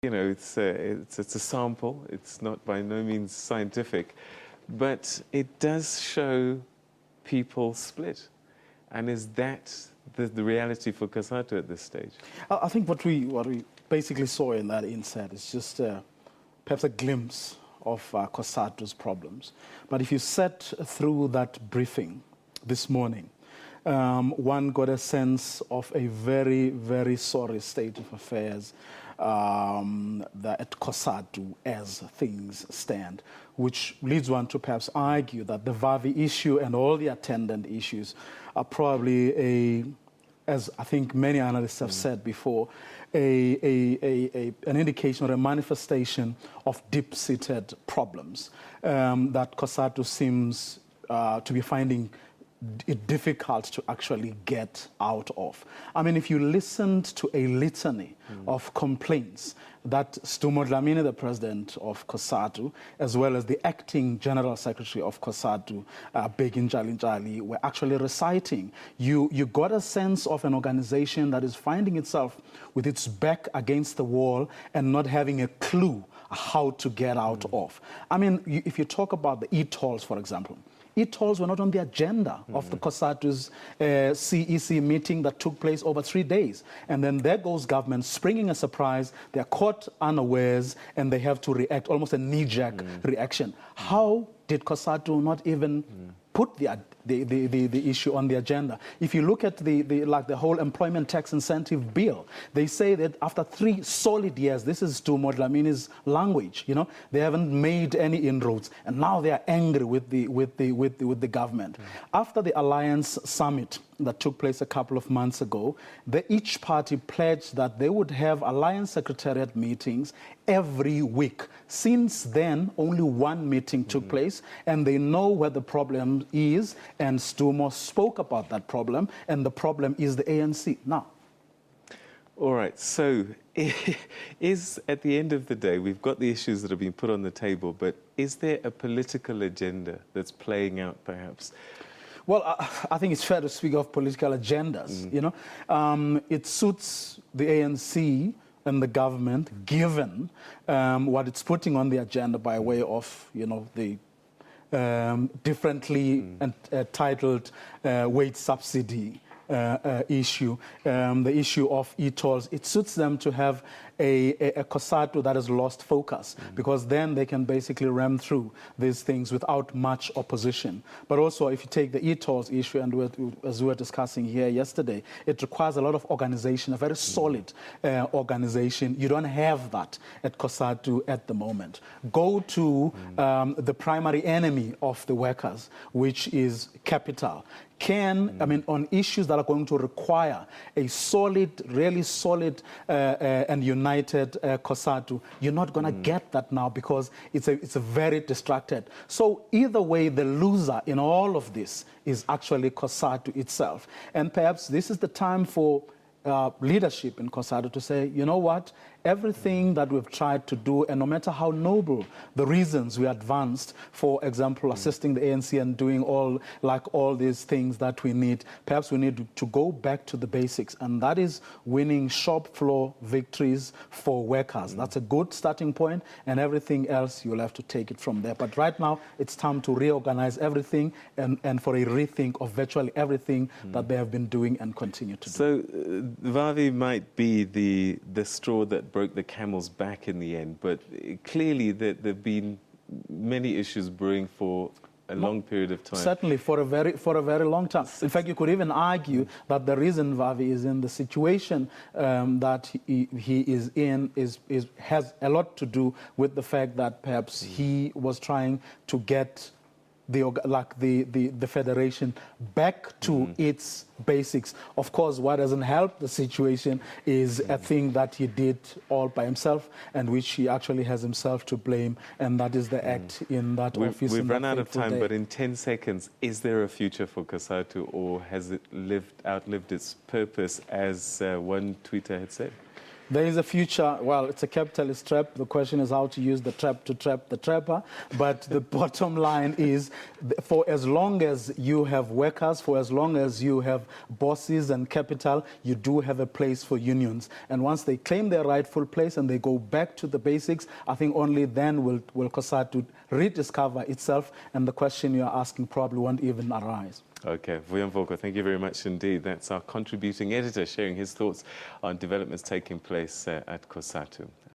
You know, it's a sample. It's not by no means scientific, but it does show people split. And is that the reality for COSATU at this stage? I think what we basically saw in that inset is just perhaps a glimpse of COSATU's problems. But if you sat through that briefing this morning, one got a sense of a very, very sorry state of affairs at COSATU as things stand, which leads one to perhaps argue that the Vavi issue and all the attendant issues are probably as I think many analysts have said before, an indication or a manifestation of deep-seated problems that COSATU seems to be finding it difficult to actually get out of. I mean, if you listened to a litany of complaints that Stumo Dlamini, the president of COSATU, as well as the acting general secretary of COSATU, Begin Njali, were actually reciting, you got a sense of an organization that is finding itself with its back against the wall and not having a clue how to get out of. I mean, if you talk about the e-tolls, for example, e-tolls were not on the agenda of the COSATU's CEC meeting that took place over 3 days. And then there goes government springing a surprise, they're caught unawares, and they have to react, almost a knee-jerk reaction. How did COSATU not even put the issue on the agenda? If you look at the whole employment tax incentive bill, they say that after 3 solid years, this is to Dlamini's language, you know, they haven't made any inroads, and now they are angry with the government. After the Alliance Summit that took place a couple of months ago, each party pledged that they would have Alliance Secretariat meetings every week. Since then, only 1 meeting took place, and they know where the problem is, and Stumo spoke about that problem, and the problem is the ANC. Now, all right, so is at the end of the day, we've got the issues that have been put on the table, but is there a political agenda that's playing out perhaps? Well, I think it's fair to speak of political agendas, you know. It suits the ANC and the government, given what it's putting on the agenda by way of, you know, the differently titled wage subsidy issue, the issue of e-tolls. It suits them to have a COSATU that has lost focus, because then they can basically ram through these things without much opposition. But also, if you take the e-tolls issue, and as we were discussing here yesterday, it requires a lot of organization, a very solid organization. You don't have that at COSATU at the moment. Go to the primary enemy of the workers, which is capital. I mean, on issues that are going to require a solid, really solid and united COSATU, you're not going to get that now, because it's a very distracted. So either way, the loser in all of this is actually COSATU itself. And perhaps this is the time for leadership in COSATU to say, you know what, everything that we've tried to do, and no matter how noble the reasons we advanced, for example, assisting the ANC and doing all these things that we need, perhaps we need to go back to the basics, and that is winning shop floor victories for workers. That's a good starting point, and everything else you'll have to take it from there. But right now, it's time to reorganize everything and for a rethink of virtually everything that they have been doing and continue to do. So Vavi might be the straw that broke the camel's back in the end, but clearly there have been many issues brewing for a long period of time. Certainly, for a very long time. In fact, you could even argue that the reason Vavi is in the situation that he is in has a lot to do with the fact that perhaps he was trying to get the federation back to its basics. Of course, what doesn't help the situation is a thing that he did all by himself, and which he actually has himself to blame, and that is the act in that office. We've run out of time, but in 10 seconds, is there a future for COSATU, or has it outlived its purpose, as one tweeter had said? There is a future. Well, it's a capitalist trap. The question is how to use the trap to trap the trapper. But the bottom line is, for as long as you have workers, for as long as you have bosses and capital, you do have a place for unions. And once they claim their rightful place and they go back to the basics, I think only then will COSATU rediscover itself, and the question you're asking probably won't even arise. Okay, Vuyo Mvoko, thank you very much indeed. That's our contributing editor sharing his thoughts on developments taking place at COSATU.